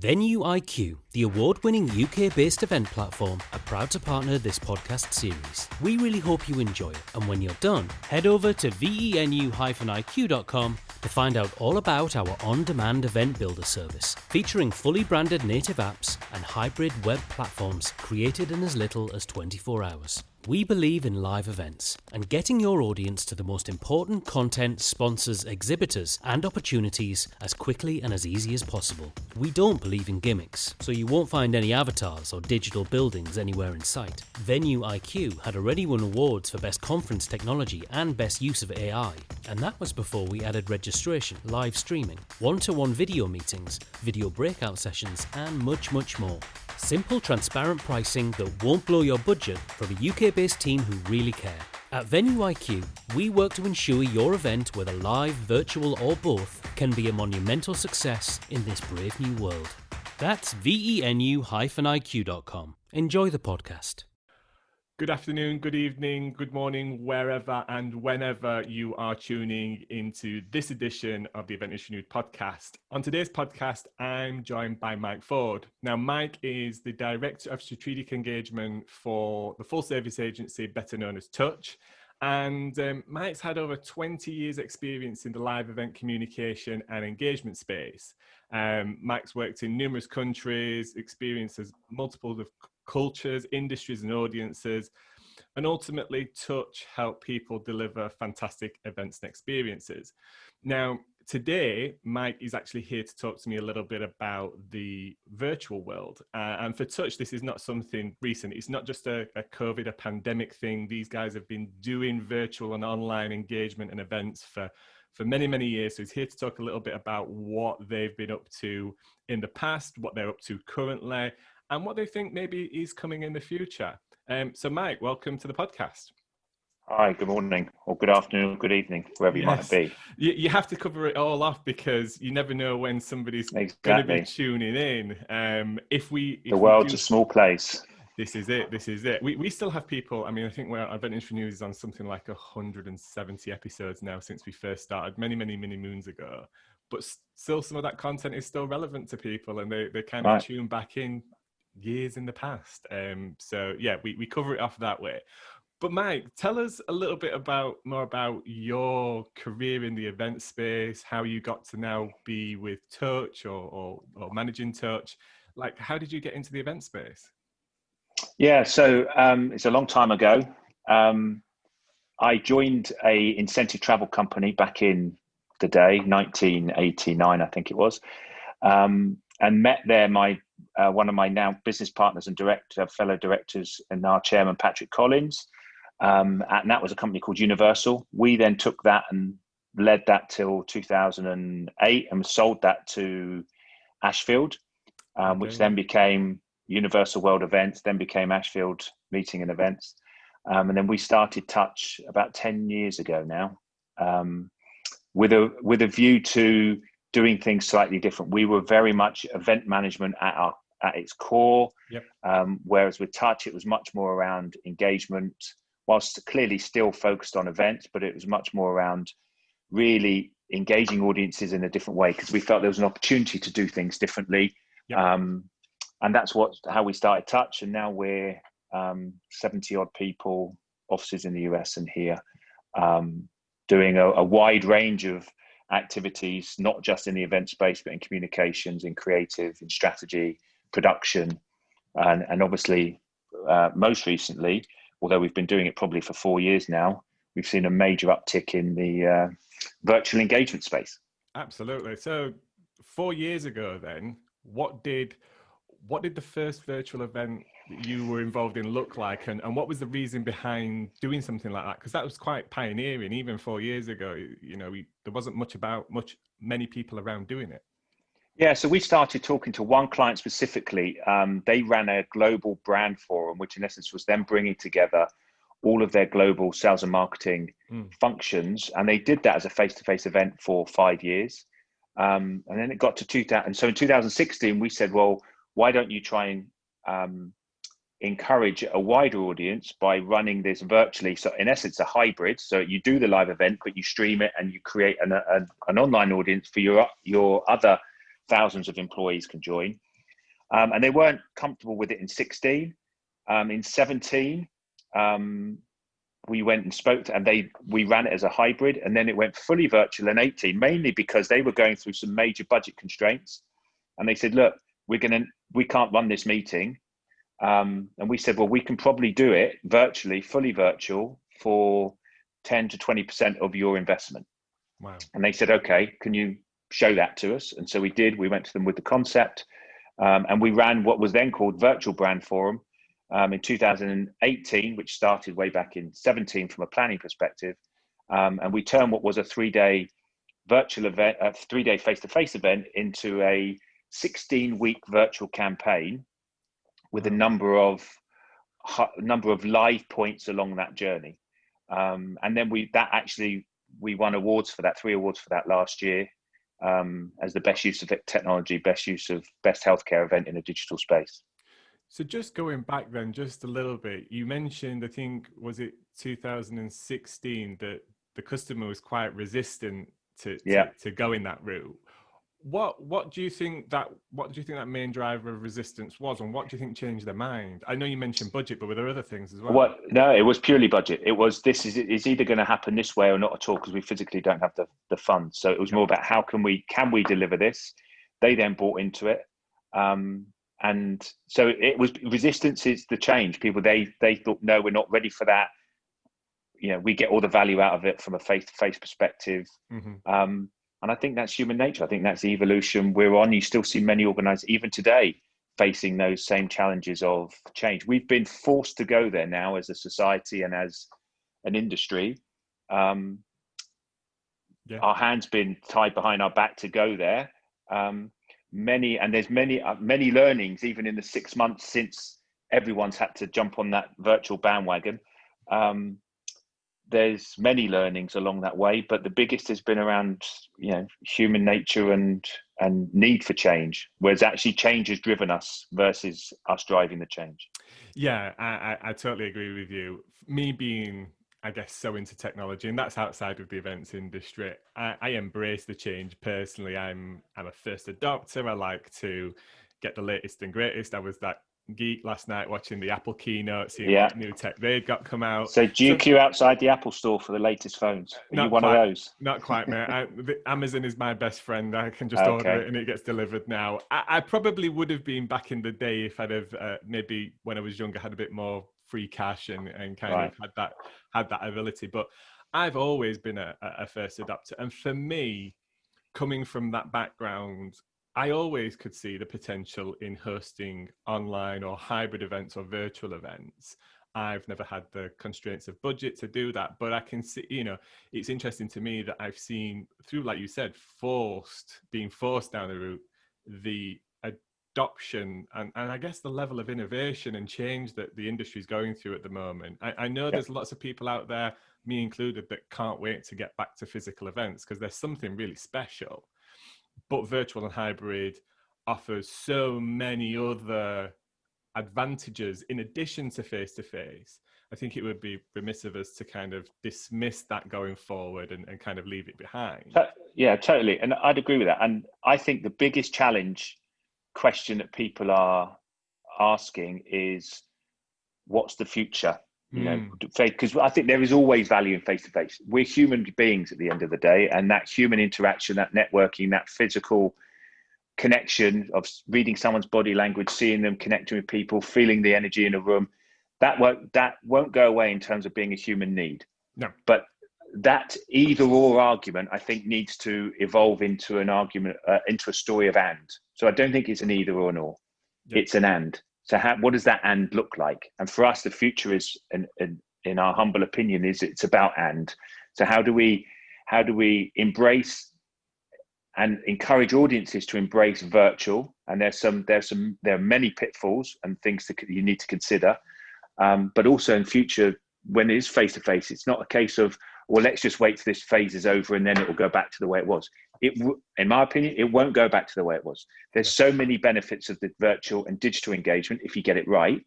Venue IQ, the award-winning UK-based event platform, are proud to partner this podcast series. We really hope you enjoy it, and when you're done, head over to venu-iq.com to find out all about our on-demand event builder service, featuring fully branded native apps and hybrid web platforms created in as little as 24 hours. We believe in live events and getting your audience to the most important content, sponsors, exhibitors, and opportunities as quickly and as easy as possible. We don't believe in gimmicks, so you won't find any avatars or digital buildings anywhere in sight. Venue IQ had already won awards for Best Conference Technology and Best Use of AI, and that was before we added registration, live streaming, one-to-one video meetings, video breakout sessions, and much, much more. Simple, transparent pricing that won't blow your budget from a UK-based team who really care. At Venue IQ, we work to ensure your event, whether live, virtual or both, can be a monumental success in this brave new world. That's venu-iq.com. Enjoy the podcast. Good afternoon, good evening, good morning, wherever and whenever you are tuning into this edition of the Event Industry News podcast. On today's podcast, I'm joined by Mike Ford. Now, Mike is the Director of Strategic Engagement for the full service agency, better known as Touch. And Mike's had over 20 years experience in the live event communication and engagement space. Mike's worked in numerous countries, experiences multiple of cultures, industries and audiences, and ultimately Touch help people deliver fantastic events and experiences. Now, today, Mike is actually here to talk to me a little bit about the virtual world. And for Touch, this is not something recent. It's not just a COVID, a pandemic thing. These guys have been doing virtual and online engagement and events for many, many years. So he's here to talk a little bit about what they've been up to in the past, what they're up to currently, and what they think maybe is coming in the future. So Mike, welcome to the podcast. Hi, good morning, or good afternoon, or good evening, wherever you might be. You have to cover it all off because you never know when somebody's going to be tuning in. The world's a small place. This is it. We still have people. I mean, I think our Event Industry News is on something like 170 episodes now since we first started many moons ago. But still, some of that content is still relevant to people, and they kind of tune back in years in the past. So yeah, we cover it off that way. But Mike, tell us a little bit more about your career in the event space, how you got to now be with Touch or managing Touch. Like, how did you get into the event space? Yeah, so it's a long time ago. I joined a incentive travel company back in the day, 1989, I think it was, and met there one of my now business partners and fellow directors, and our chairman, Patrick Collins. And that was a company called Universal. We then took that and led that till 2008 and sold that to Ashfield, which then became Universal World Events, then became Ashfield Meeting and Events. And then we started Touch about 10 years ago now, with a view to doing things slightly different. We were very much event management at its core. Yep. Whereas with Touch, it was much more around engagement, whilst clearly still focused on events, but it was much more around really engaging audiences in a different way, because we felt there was an opportunity to do things differently. Yep. And that's how we started Touch. And now we're 70 odd people, offices in the US and here, doing a wide range of activities, not just in the event space, but in communications, in creative, in strategy, production. And obviously, most recently, although we've been doing it probably for 4 years now, we've seen a major uptick in the virtual engagement space. Absolutely. So 4 years ago then, what did the first virtual event that you were involved in look like, and what was the reason behind doing something like that? Because that was quite pioneering even 4 years ago. There wasn't many people around doing it. Yeah, so we started talking to one client specifically. They ran a global brand forum, which in essence was them bringing together all of their global sales and marketing functions. And they did that as a face-to-face event for 5 years. And then it got to 2000. And so in 2016, we said, well, why don't you try and encourage a wider audience by running this virtually? So in essence, a hybrid. So you do the live event, but you stream it and you create an online audience for your other thousands of employees can join. And they weren't comfortable with it in 16. In 17, we went and spoke to, and we ran it as a hybrid, and then it went fully virtual in 18, mainly because they were going through some major budget constraints. And they said, look, we can't run this meeting. And we said, well, we can probably do it virtually, fully virtual, for 10 to 20% of your investment. Wow. And they said, okay, can you show that to us? And so we did. We went to them with the concept, and we ran what was then called Virtual Brand Forum in 2018, which started way back in 17 from a planning perspective. And we turned what was a 3-day virtual event, a 3-day face-to-face event, into a 16-week virtual campaign with a number of live points along that journey. And then we won awards for that, 3 awards for that last year, as the best use of technology, best use of best healthcare event in a digital space. So just going back then, just a little bit, you mentioned, I think, was it 2016, that the customer was quite resistant to going that route. What do you think that main driver of resistance was, and what do you think changed their mind? I know you mentioned budget, but were there other things as well? No, it was purely budget. It was, it's either going to happen this way or not at all, because we physically don't have the funds. So it was more about how can we deliver this. They then bought into it. And so it was, resistance is the change. People, they thought, no, we're not ready for that. We get all the value out of it from a face-to-face perspective. Mm-hmm. And I think that's human nature. I think that's the evolution we're on. You still see many organizations, even today, facing those same challenges of change. We've been forced to go there now as a society and as an industry. Our hands been tied behind our back to go there. There's many learnings, even in the 6 months since everyone's had to jump on that virtual bandwagon. There's many learnings along that way, but the biggest has been around, human nature and need for change, whereas actually change has driven us versus us driving the change. Yeah, I totally agree with you. Me being, I guess, so into technology, and that's outside of the events industry, I embrace the change personally. I'm a first adopter. I like to get the latest and greatest. I was that geek last night watching the Apple keynote, seeing what new tech they'd got come out. So do you queue outside the Apple store for the latest phones? Are you one of those? Not quite, mate. Amazon is my best friend. I can just order it and it gets delivered now. I probably would have been back in the day if I'd have maybe when I was younger had a bit more free cash and kind of had that ability. But I've always been a first adopter, and for me, coming from that background, I always could see the potential in hosting online or hybrid events or virtual events. I've never had the constraints of budget to do that, but I can see, it's interesting to me that I've seen through, like you said, being forced down the route, the adoption and I guess the level of innovation and change that the industry is going through at the moment. I know there's lots of people out there, me included, that can't wait to get back to physical events because there's something really special. But virtual and hybrid offers so many other advantages in addition to face-to-face. I think it would be remiss of us to kind of dismiss that going forward and kind of leave it behind. Yeah, totally. And I'd agree with that. And I think the biggest question that people are asking is, what's the future? Because I think there is always value in face-to-face. We're human beings at the end of the day, and that human interaction, that networking, that physical connection of reading someone's body language, seeing them, connecting with people, feeling the energy in a room, that won't go away in terms of being a human need. No. But that either or argument, I think, needs to evolve into an argument, into a story of and. So I don't think it's an either or nor. Yeah. It's an and. So what does that and look like? And for us, the future is, in our humble opinion, it's about and. So how do we embrace and encourage audiences to embrace virtual? And there are many pitfalls and things that you need to consider. But also in future, when it is face to face, it's not a case of, well, let's just wait till this phase is over and then it will go back to the way it was. In my opinion, it won't go back to the way it was. There's so many benefits of the virtual and digital engagement, if you get it right,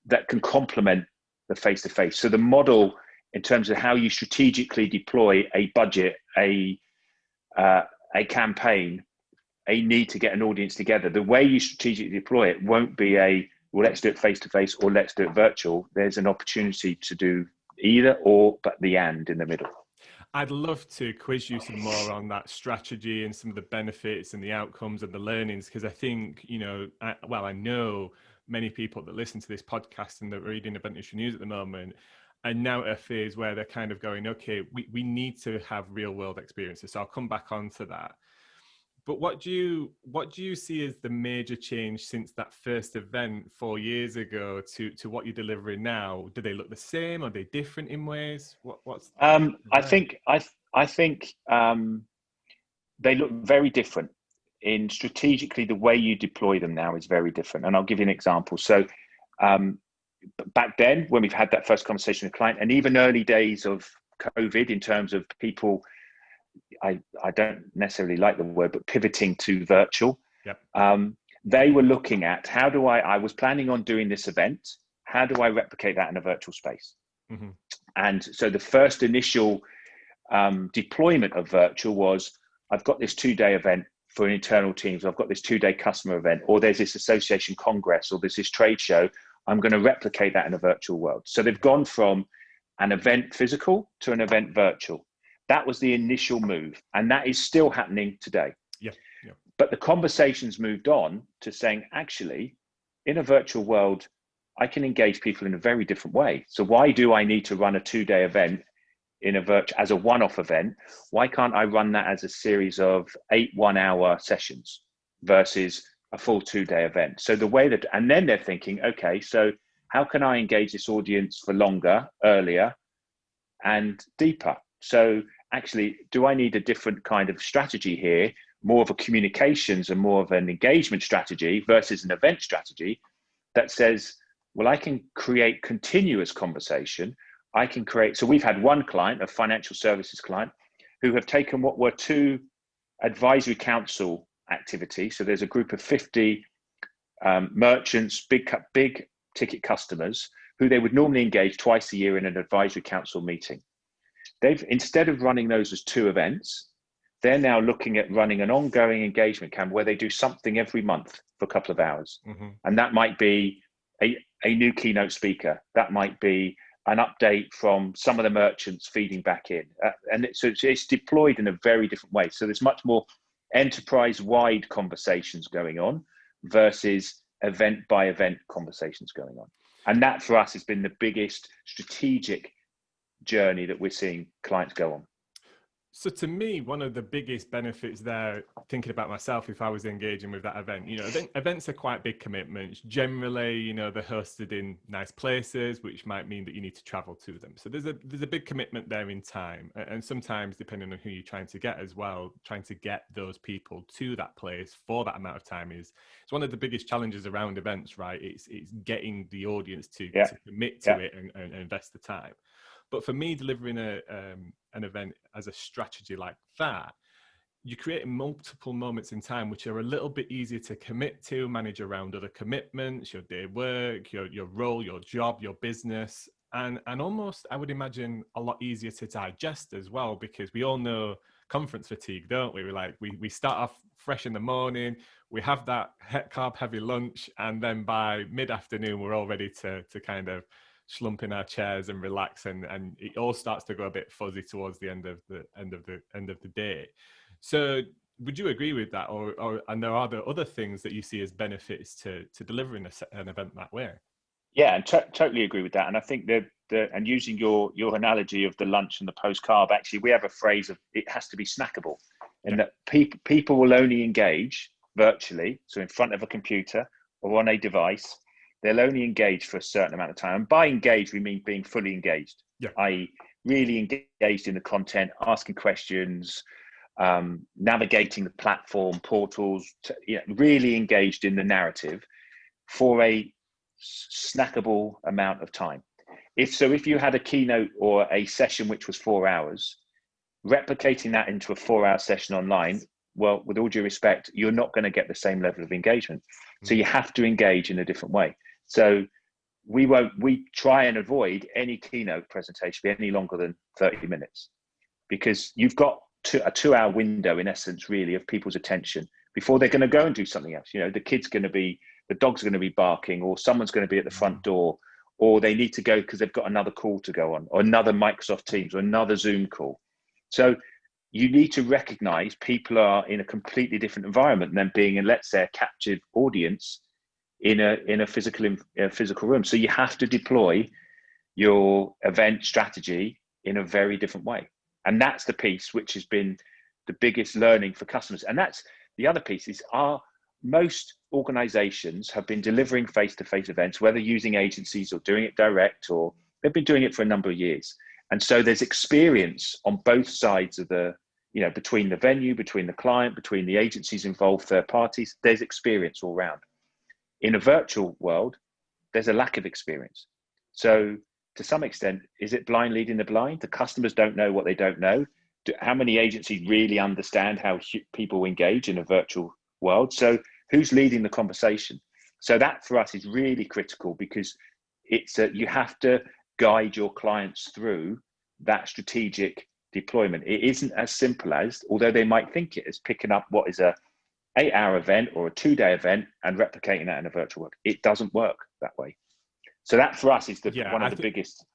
that can complement the face-to-face. So the model in terms of how you strategically deploy a budget, a campaign, a need to get an audience together. The way you strategically deploy it won't be well, let's do it face to face or let's do it virtual. There's an opportunity to do either or, but the and in the middle. I'd love to quiz you some more on that strategy and some of the benefits and the outcomes and the learnings, because I think, I know many people that listen to this podcast and that are reading Event Industry News at the moment are now at a phase where they're kind of going, okay, we need to have real world experiences. So I'll come back onto that. But what do you see as the major change since that first event 4 years ago to what you're delivering now? Do they look the same? Are they different in ways? I think they look very different. In strategically, the way you deploy them now is very different. And I'll give you an example. So back then, when we've had that first conversation with a client, and even early days of COVID, in terms of people, I don't necessarily like the word, but pivoting to virtual. Yep. They were looking at I was planning on doing this event. How do I replicate that in a virtual space? Mm-hmm. And so the first initial deployment of virtual was, I've got this 2-day event for internal teams. I've got this 2-day customer event, or there's this association congress, or there's this trade show. I'm going to replicate that in a virtual world. So they've gone from an event physical to an event virtual. That was the initial move, and that is still happening today. Yeah. But the conversations moved on to saying, actually, in a virtual world, I can engage people in a very different way. So why do I need to run a 2-day event as a one-off event? Why can't I run that as a series of 8 1-hour sessions versus a full 2-day event? So and then they're thinking, okay, so how can I engage this audience for longer, earlier, and deeper? So actually, do I need a different kind of strategy here, more of a communications and more of an engagement strategy versus an event strategy that says, well, I can create continuous conversation. So we've had one client, a financial services client, who have taken what were 2 advisory council activities. So there's a group of 50 merchants, big ticket customers, who they would normally engage twice a year in an advisory council meeting. Instead of running those as 2 events, they're now looking at running an ongoing engagement camp where they do something every month for a couple of hours. Mm-hmm. And that might be a new keynote speaker. That might be an update from some of the merchants feeding back in. So it's deployed in a very different way. So there's much more enterprise-wide conversations going on versus event-by-event conversations going on. And that, for us, has been the biggest strategic journey that we're seeing clients go on. So to me, one of the biggest benefits there, thinking about myself, if I was engaging with that event, events are quite big commitments. Generally, they're hosted in nice places, which might mean that you need to travel to them. So there's a big commitment there in time. And sometimes, depending on who you're trying to get as well, trying to get those people to that place for that amount of time it's one of the biggest challenges around events, right? It's getting the audience to commit to it and invest the time. But for me, delivering an event as a strategy like that, you create multiple moments in time which are a little bit easier to commit to, manage around other commitments, your day work, your role, your job, your business, and almost, I would imagine, a lot easier to digest as well, because we all know conference fatigue, don't we? We start off fresh in the morning, we have that carb heavy lunch, and then by mid-afternoon we're all ready to kind of slump in our chairs and relax, and it all starts to go a bit fuzzy towards the end of the day. So would you agree with that, and are there other things that you see as benefits to delivering an event that way? Yeah, and totally agree with that. And I think and using your analogy of the lunch and the post carb, actually we have a phrase of it has to be snackable, and that people will only engage virtually, so in front of a computer or on a device. They'll only engage for a certain amount of time. And by engaged, we mean being fully engaged, i.e. really engaged in the content, asking questions, navigating the platform, portals, really engaged in the narrative for a snackable amount of time. If you had a keynote or a session which was 4 hours, replicating that into a 4-hour session online, well, with all due respect, you're not going to get the same level of engagement. So you have to engage in a different way. So we try and avoid any keynote presentation be any longer than 30 minutes, because you've got a 2-hour window in essence, really, of people's attention before they're going to go and do something else. The dog's going to be barking, or someone's going to be at the front door, or they need to go because they've got another call to go on, or another Microsoft Teams, or another Zoom call. So you need to recognize people are in a completely different environment than being in, let's say, a captive audience in a physical room. So you have to deploy your event strategy in a very different way. And that's the piece which has been the biggest learning for customers. And that's the other piece is most organizations have been delivering face-to-face events, whether using agencies or doing it direct, or they've been doing it for a number of years. And so there's experience on both sides of between the venue, between the client, between the agencies involved, third parties, there's experience all around. In a virtual world, there's a lack of experience. So to some extent, is it blind leading the blind? The customers don't know what they don't know. How many agencies really understand how people engage in a virtual world? So who's leading the conversation? So that for us is really critical, because you have to guide your clients through that strategic deployment. It isn't as simple as, although they might think it is, picking up what is a 8-hour event or a 2-day event and replicating that in a virtual world. It doesn't work that way. So that for us is one of the biggest.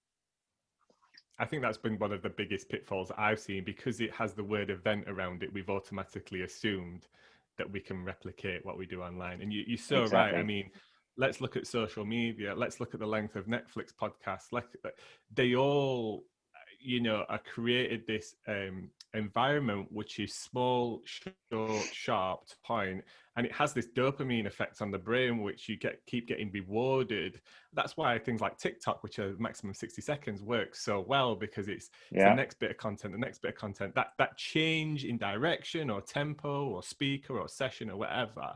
I think that's been one of the biggest pitfalls I've seen, because it has the word event around it. We've automatically assumed that we can replicate what we do online. And you're so Exactly. right. I mean, let's look at social media. Let's look at the length of Netflix podcasts. They all, are created this environment which is small, short, sharp to point, and it has this dopamine effect on the brain, which you keep getting rewarded. That's why things like TikTok, which are maximum 60 seconds, works so well, because it's the next bit of content, that change in direction or tempo or speaker or session or whatever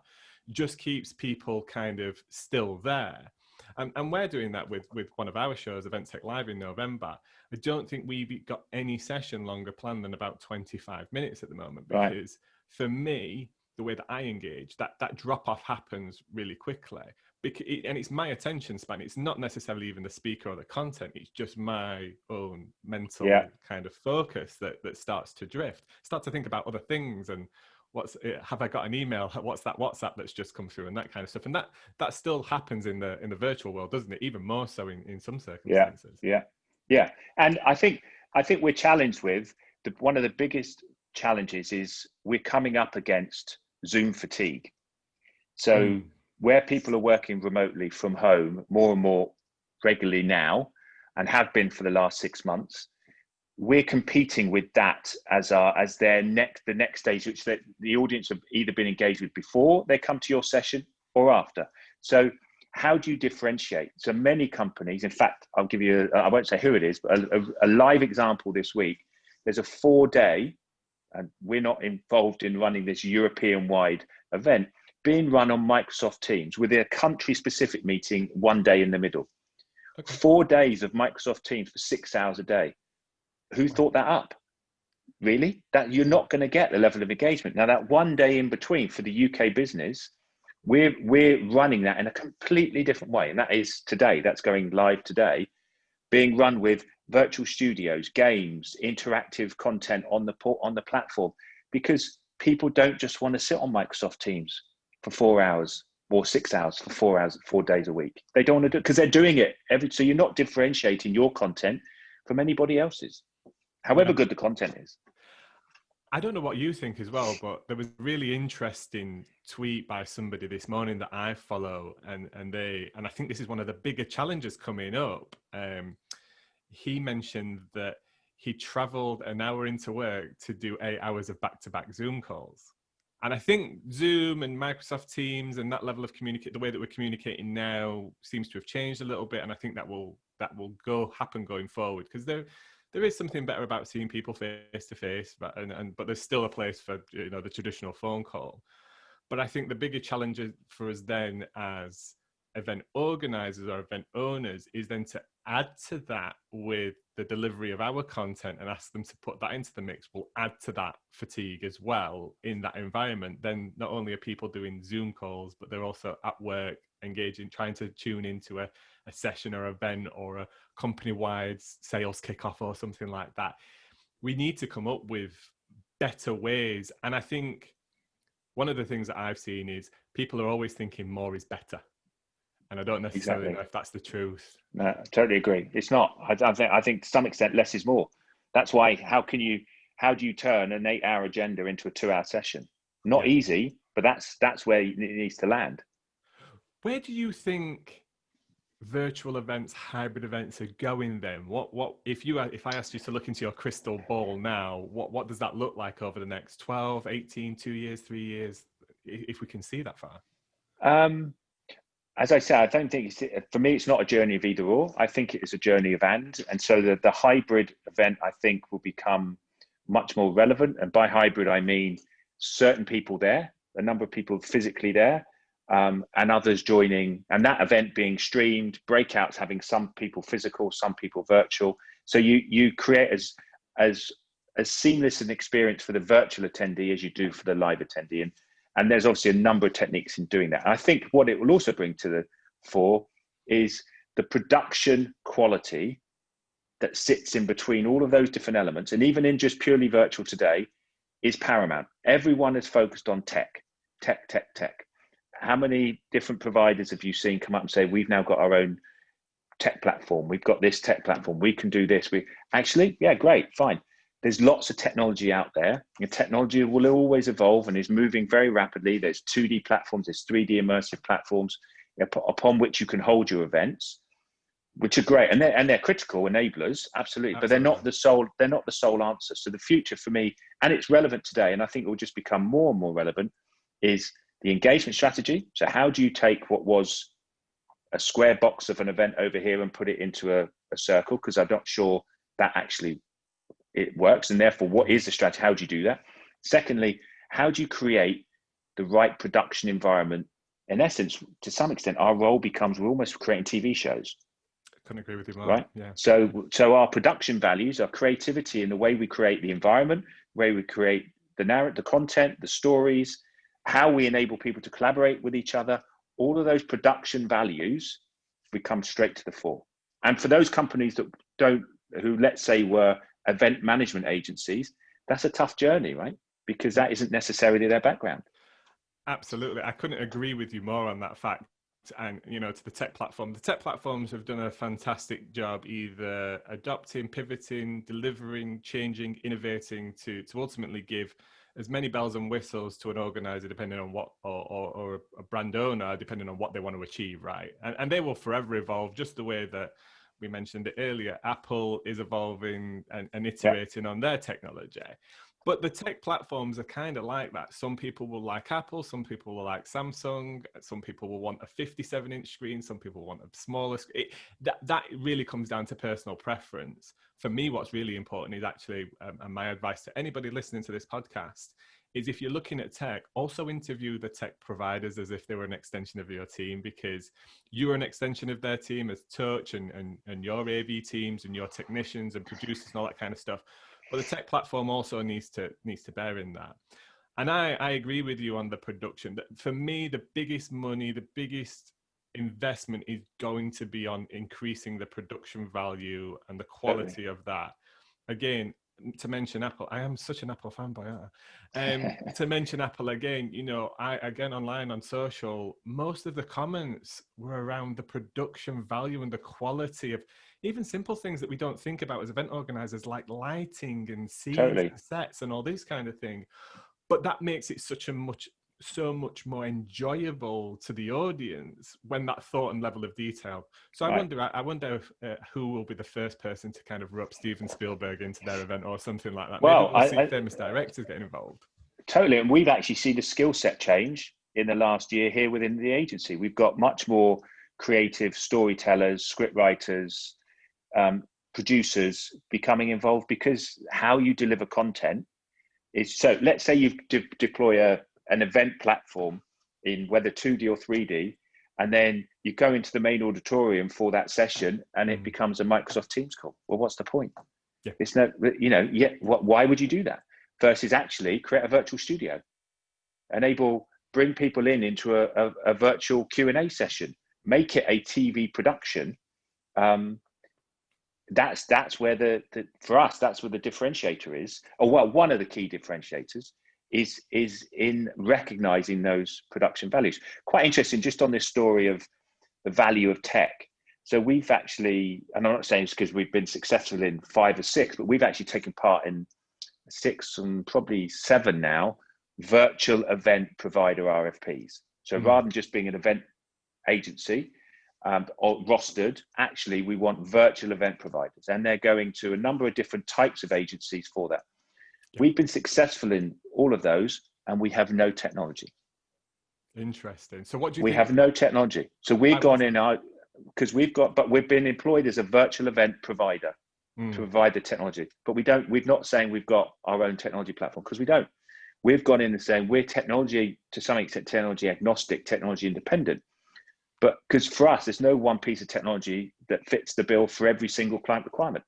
just keeps people kind of still there. And we're doing that with one of our shows, Event Tech Live, in November. I don't think we've got any session longer planned than about 25 minutes at the moment, because for me, the way that I engage, that drop off happens really quickly. And it's my attention span. It's not necessarily even the speaker or the content. It's just my own mental kind of focus that starts to drift. Start to think about other things, and have I got an email? What's that WhatsApp that's just come through, and that kind of stuff. And that still happens in the virtual world, doesn't it? Even more so in some circumstances. Yeah. And I think we're challenged with one of the biggest challenges is we're coming up against Zoom fatigue. So where people are working remotely from home more and more regularly now, and have been for the last 6 months, we're competing with that as the next stage, which the audience have either been engaged with before they come to your session or after. So how do you differentiate? So many companies, in fact, I'll give you, I won't say who it is, but a live example this week. There's a 4-day, and we're not involved in running this European-wide event, being run on Microsoft Teams with a country-specific meeting 1 day in the middle. Okay. 4 days of Microsoft Teams for 6 hours a day. Who thought that up? Really? That you're not going to get the level of engagement. Now, that 1 day in between for the UK business, we're running that in a completely different way. And that is today, that's going live today, being run with virtual studios, games, interactive content on the platform, because people don't just want to sit on Microsoft Teams for 4 hours or 6 hours for 4 hours, 4 days a week. They don't want to do it because they're doing it so you're not differentiating your content from anybody else's, however good the content is. I don't know what you think as well, but there was a really interesting tweet by somebody this morning that I follow, and I think this is one of the bigger challenges coming up. He mentioned that he traveled an hour into work to do 8 hours of back-to-back Zoom calls. And I think Zoom and Microsoft Teams and that level of the way that we're communicating now seems to have changed a little bit. And I think that will happen going forward, because there is something better about seeing people face to face, but there's still a place for the traditional phone call. But I think the bigger challenge for us then as event organizers or event owners is then to add to that with the delivery of our content and ask them to put that into the mix. Will add to that fatigue as well in that environment. Then not only are people doing Zoom calls, but they're also at work engaging, trying to tune into a session or event or a company-wide sales kickoff or something like that. We need to come up with better ways. And I think one of the things that I've seen is people are always thinking more is better. And I don't necessarily Exactly. know if that's the truth. No, I totally agree. It's not. I think to some extent less is more. That's why. How do you turn an 8-hour agenda into a 2-hour session? Not Yeah. easy, but that's where it needs to land. Where do you think virtual events, hybrid events are going then? What if I asked you to look into your crystal ball now, what does that look like over the next 12, 18, 2 years, 3 years, if we can see that far? As I said, I don't think for me, it's not a journey of either or. I think it is a journey of and so the hybrid event, I think, will become much more relevant. And by hybrid, I mean certain people there, a number of people physically there, and others joining, and that event being streamed, breakouts having some people physical, some people virtual. So you create as seamless an experience for the virtual attendee as you do for the live attendee. And there's obviously a number of techniques in doing that. And I think what it will also bring to the fore is the production quality that sits in between all of those different elements. And even in just purely virtual today is paramount. Everyone is focused on tech. How many different providers have you seen come up and say, we've now got our own tech platform. We've got this tech platform. We can do this. Yeah, great, fine. There's lots of technology out there. Your technology will always evolve and is moving very rapidly. There's 2D platforms, there's 3D immersive platforms upon which you can hold your events, which are great, and they're critical enablers, absolutely. But they're not the sole answer. So the future for me, and it's relevant today, and I think it will just become more and more relevant, is the engagement strategy. So how do you take what was a square box of an event over here and put it into a circle? Because I'm not sure that actually it works, and therefore what is the strategy? How do you do that? Secondly, how do you create the right production environment? In essence, to some extent, our role becomes we're almost creating TV shows. I couldn't agree with you more. Right. Yeah. So our production values, our creativity in the way we create the environment, the way we create the narrative, the content, the stories, how we enable people to collaborate with each other, all of those production values become straight to the fore. And for those companies who let's say were event management agencies, that's a tough journey, right? Because that isn't necessarily their background. Absolutely. I couldn't agree with you more on that fact. And, to the tech platforms have done a fantastic job either adopting, pivoting, delivering, changing, innovating to ultimately give as many bells and whistles to an organizer, depending on what, or a brand owner, depending on what they want to achieve, right? And they will forever evolve, just the way that we mentioned it earlier. Apple is evolving and iterating on their technology. But the tech platforms are kind of like that. Some people will like Apple, some people will like Samsung, some people will want a 57-inch screen, some people want a smaller screen. That really comes down to personal preference. For me, what's really important is actually, and my advice to anybody listening to this podcast, is if you're looking at tech, also interview the tech providers as if they were an extension of your team, because you're an extension of their team as Touch and your AV teams and your technicians and producers and all that kind of stuff. But the tech platform also needs to bear in that. And I agree with you on the production. For me, the biggest money, the biggest investment is going to be on increasing the production value and the quality of that. Again, to mention Apple, I am such an Apple fanboy. To mention Apple again, again online on social, most of the comments were around the production value and the quality of even simple things that we don't think about as event organizers, like lighting and scenes and sets and all these kind of things. But that makes it so much more enjoyable to the audience when that thought and level of detail. So I wonder if, who will be the first person to kind of rope Steven Spielberg into their event or something like that. Maybe we'll see famous directors getting involved. Totally. And we've actually seen the skill set change in the last year here within the agency. We've got much more creative storytellers, script writers, producers becoming involved, because how you deliver content is, so let's say you deploy an event platform in whether 2D or 3D, and then you go into the main auditorium for that session and it becomes a Microsoft Teams call. Well, what's the point? Yeah. It's no, why would you do that? Versus actually create a virtual studio, bring people into a virtual Q&A session, make it a TV production. That's where for us, that's where the differentiator is. Or well, one of the key differentiators is in recognizing those production values. Quite interesting, just on this story of the value of tech. So we've actually, and I'm not saying it's because we've been successful in 5 or 6, but we've actually taken part in 6 and probably 7 now virtual event provider RFPs. So rather than just being an event agency or rostered, actually we want virtual event providers, and they're going to a number of different types of agencies for that. We've been successful in all of those, and we have no technology. Interesting. So what do you we think? have no technology. So we've gone in because but we've been employed as a virtual event provider to provide the technology, but we're not saying we've got our own technology platform, because we don't. We've gone in and saying we're technology, to some extent, technology agnostic, technology independent. But because for us, there's no one piece of technology that fits the bill for every single client requirement.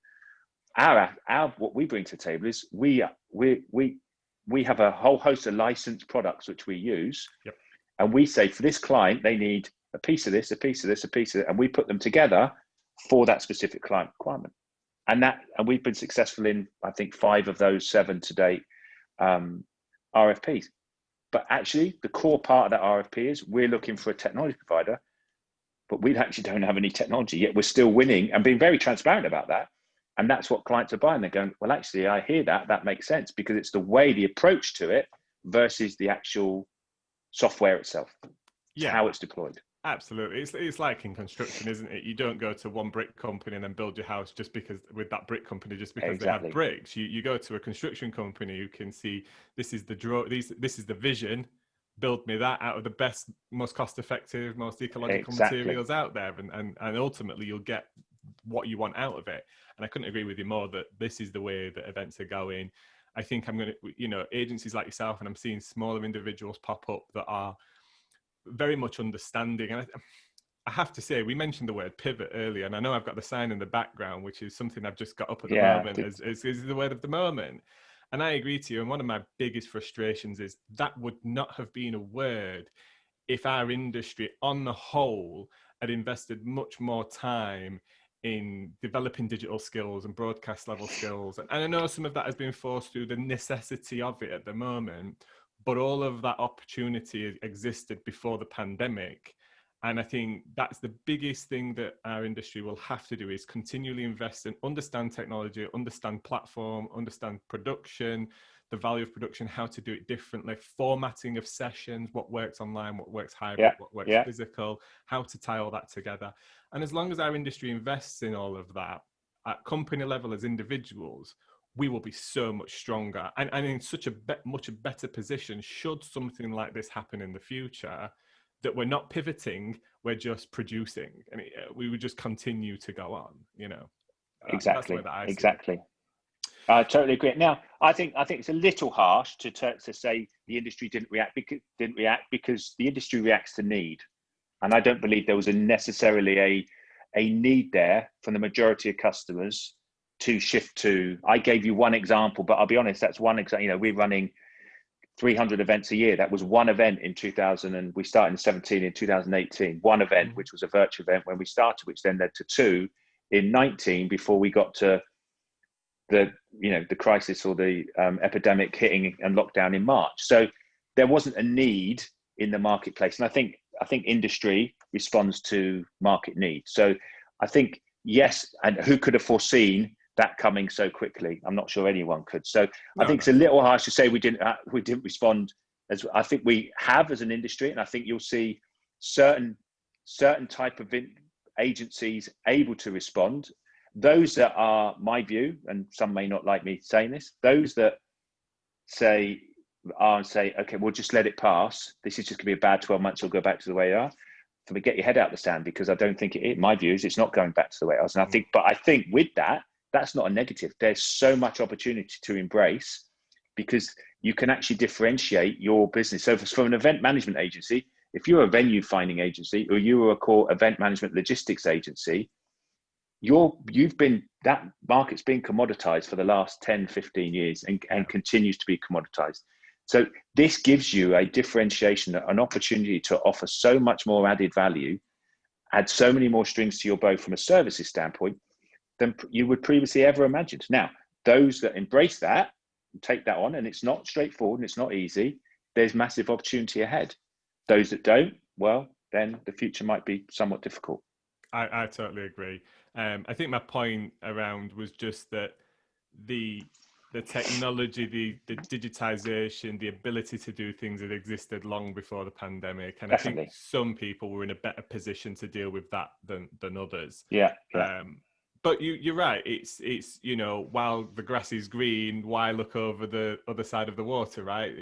What we bring to the table is we have a whole host of licensed products which we use. Yep. And we say for this client, they need a piece of this, a piece of this, a piece of it, and we put them together for that specific client requirement. And we've been successful in, I think, 5 of those 7 to date RFPs. But actually, the core part of that RFP is we're looking for a technology provider, but we actually don't have any technology yet. We're still winning and being very transparent about that. And that's what clients are buying. They're going, well, actually, I hear that. That makes sense, because it's the way, the approach to it versus the actual software itself, how it's deployed. Absolutely. It's like in construction, isn't it? You don't go to one brick company and then build your house just because they have bricks. You go to a construction company who can see, this is the vision, build me that out of the best, most cost effective, most ecological materials out there, and ultimately you'll get what you want out of it. And I couldn't agree with you more that this is the way that events are going. I think agencies like yourself, and I'm seeing smaller individuals pop up that are very much understanding. And I have to say, we mentioned the word pivot earlier, and I know I've got the sign in the background, which is something I've just got up at the moment, is the word of the moment. And I agree to you. And one of my biggest frustrations is that would not have been a word if our industry on the whole had invested much more time in developing digital skills and broadcast level skills. And I know some of that has been forced through the necessity of it at the moment, but all of that opportunity existed before the pandemic. And I think that's the biggest thing that our industry will have to do, is continually invest in, understand technology, understand platform, understand production, the value of production, how to do it differently, formatting of sessions, what works online, what works hybrid, what works physical, how to tie all that together. And as long as our industry invests in all of that at company level as individuals, we will be so much stronger and in such a much better position should something like this happen in the future, that we're not pivoting, we're just producing, and we would just continue to go on, Exactly. That's the way that I see it. I totally agree. Now, I think it's a little harsh to say the industry didn't react because the industry reacts to need, and I don't believe there was necessarily a need there from the majority of customers to shift to. I gave you one example, but I'll be honest, that's one example. We're running 300 events a year. That was one event in 2000, and we started in 17. In 2018, one event, which was a virtual event when we started, which then led to 2 in 19 before we got to the crisis or the epidemic hitting and lockdown in March. So there wasn't a need in the marketplace, and I think industry responds to market need. So I think yes, and who could have foreseen that coming so quickly? I'm not sure anyone could. So I think it's a little harsh to say we didn't respond as I think we have as an industry, and I think you'll see certain type of agencies able to respond. Those that are, my view, and some may not like me saying this, those that say, okay, we'll just let it pass. This is just going to be a bad 12 months. We'll go back to the way they are. So we get your head out the sand, because I don't think my view is it's not going back to the way it was. And I think with that, that's not a negative. There's so much opportunity to embrace, because you can actually differentiate your business. So from an event management agency, if you're a venue finding agency or you are a core event management logistics agency, that market's been commoditized for the last 10, 15 years and continues to be commoditized. So this gives you a differentiation, an opportunity to offer so much more added value, add so many more strings to your bow from a services standpoint than you would previously ever imagined. Now, those that embrace that take that on, and it's not straightforward and it's not easy, there's massive opportunity ahead. Those that don't, well, then the future might be somewhat difficult. I totally agree. I think my point around was just that the technology, the digitization, the ability to do things had existed long before the pandemic, and Definitely. I think some people were in a better position to deal with that than others. Yeah. But you're right. It's while the grass is green, why look over the other side of the water, right?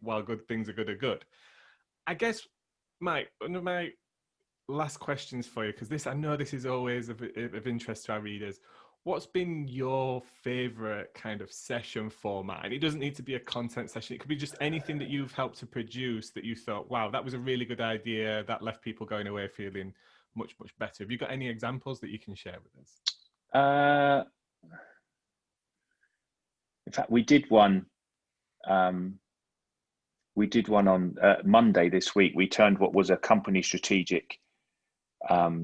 While good things are good. I guess one of my last questions for you, because I know this is always of interest to our readers. What's been your favorite kind of session format? And it doesn't need to be a content session. It could be just anything that you've helped to produce that you thought, wow, that was a really good idea. That left people going away feeling much, much better. Have you got any examples that you can share with us? In fact, we did one. We did one on Monday this week. We turned what was a company strategic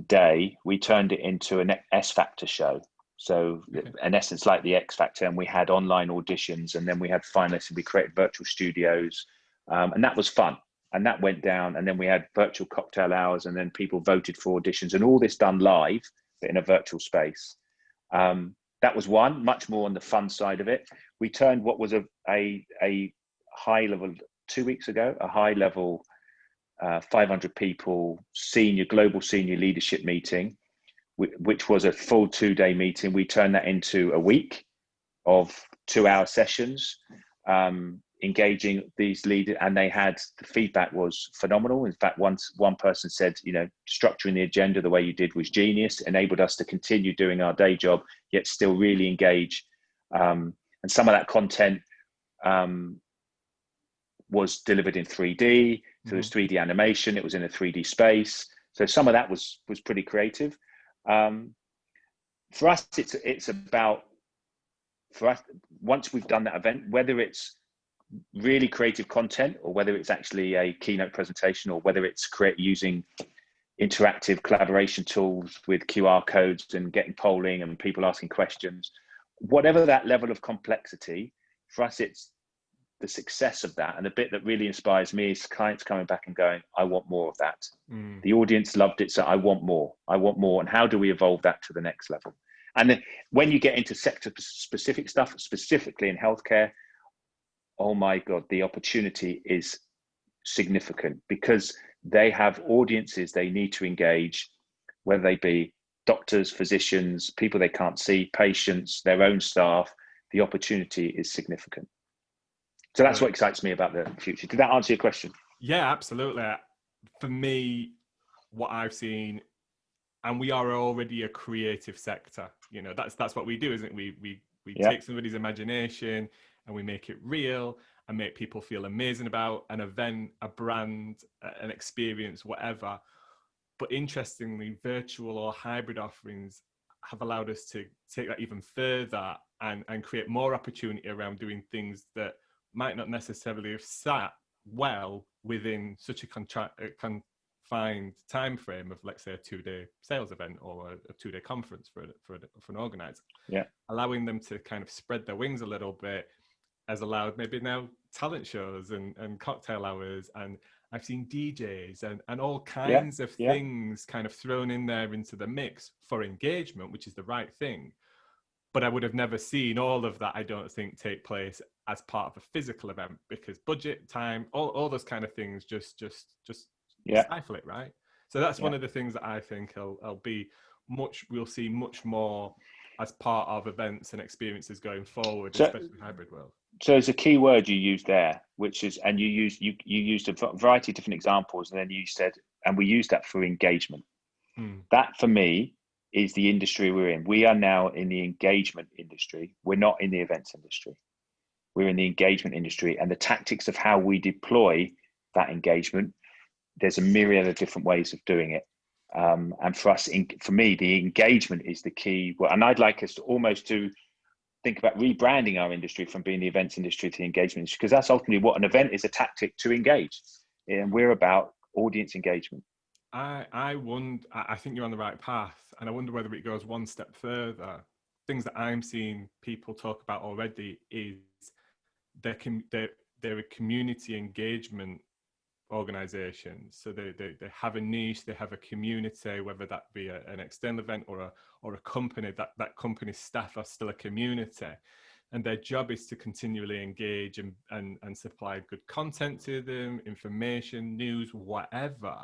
day. We turned it into an S Factor show. So in essence, like the X Factor, and we had online auditions, and then we had finalists, and we created virtual studios, and that was fun. And that went down, and then we had virtual cocktail hours, and then people voted for auditions, and all this done live, but in a virtual space. That was one, much more on the fun side of it. We turned what was a high level 2 weeks ago, a high level 500 people global senior leadership meeting, which was a full 2-day meeting. We turned that into a week of 2-hour sessions, engaging these leaders, and the feedback was phenomenal. In fact, one person said, structuring the agenda the way you did was genius, enabled us to continue doing our day job, yet still really engage. And some of that content was delivered in 3D. So there was 3D animation. It was in a 3D space. So some of that was pretty creative. For us, it's about, for us, once we've done that event, whether it's really creative content or whether it's actually a keynote presentation or whether it's using interactive collaboration tools with QR codes and getting polling and people asking questions, whatever that level of complexity, for us, it's the success of that. And the bit that really inspires me is clients coming back and going, I want more of that. The audience loved it, so I want more. And how do we evolve that to the next level? And then when you get into sector specific stuff, specifically in healthcare, oh my God, the opportunity is significant because they have audiences they need to engage, whether they be doctors, physicians, people they can't see, patients, their own staff. The opportunity is significant. So that's what excites me about the future. Did that answer your question? Yeah, absolutely. For me, what I've seen, and we are already a creative sector, that's what we do, isn't it? We take somebody's imagination and we make it real and make people feel amazing about an event, a brand, an experience, whatever. But interestingly, virtual or hybrid offerings have allowed us to take that even further and create more opportunity around doing things that might not necessarily have sat well within such a confined time frame of, let's say, a 2-day sales event or a 2-day conference for an organizer. Allowing them to kind of spread their wings a little bit has allowed maybe now talent shows and cocktail hours, and I've seen DJs and all kinds of things kind of thrown in there into the mix for engagement, which is the right thing. But I would have never seen all of that, I don't think, take place as part of a physical event because budget, time, all those kind of things just stifle it, right? So that's one of the things that I think we'll see much more as part of events and experiences going forward, especially hybrid world. So there's a key word you used there, which is, and you used a variety of different examples, and then you said, and we use that for engagement. That for me is the industry we're in. We are now in the engagement industry. We're not in the events industry. We're in the engagement industry, and the tactics of how we deploy that engagement, there's a myriad of different ways of doing it. And for us, for me, the engagement is the key. And I'd like us to almost think about rebranding our industry from being the events industry to the engagement industry, because that's ultimately what an event is, a tactic to engage. And we're about audience engagement. I think you're on the right path, and I wonder whether it goes one step further. things that I'm seeing people talk about already is they're a community engagement organization. So they have a niche, they have a community, whether that be an external event or a company, that company's staff are still a community. And their job is to continually engage and supply good content to them, information, news, whatever.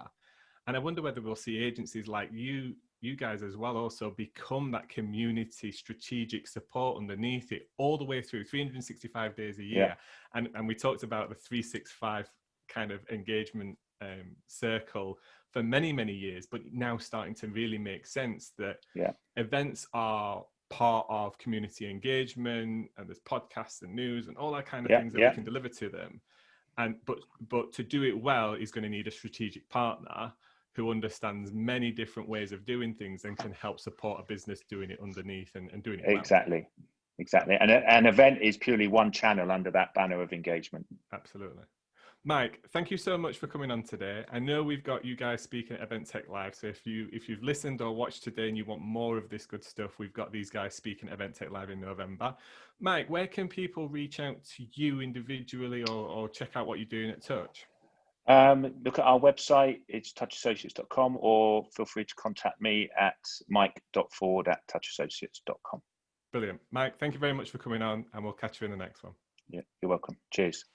And I wonder whether we'll see agencies like you guys as well also become that community strategic support underneath it all the way through 365 days a year. And we talked about the 365 kind of engagement circle for many, many years, but now starting to really make sense that events are part of community engagement, and there's podcasts and news and all that kind of things that we can deliver to them. And but to do it well is going to need a strategic partner who understands many different ways of doing things and can help support a business doing it underneath and doing it well. Exactly. And an event is purely one channel under that banner of engagement. Absolutely. Mike, thank you so much for coming on today. I know we've got you guys speaking at Event Tech Live, so if you've listened or watched today and you want more of this good stuff, we've got these guys speaking at Event Tech Live in November. Mike, where can people reach out to you individually or check out what you're doing at Touch? Look at our website, it's touchassociates.com, or feel free to contact me at mike.ford@touchassociates.com. Brilliant. Mike, thank you very much for coming on, and we'll catch you in the next one. Yeah, you're welcome. Cheers.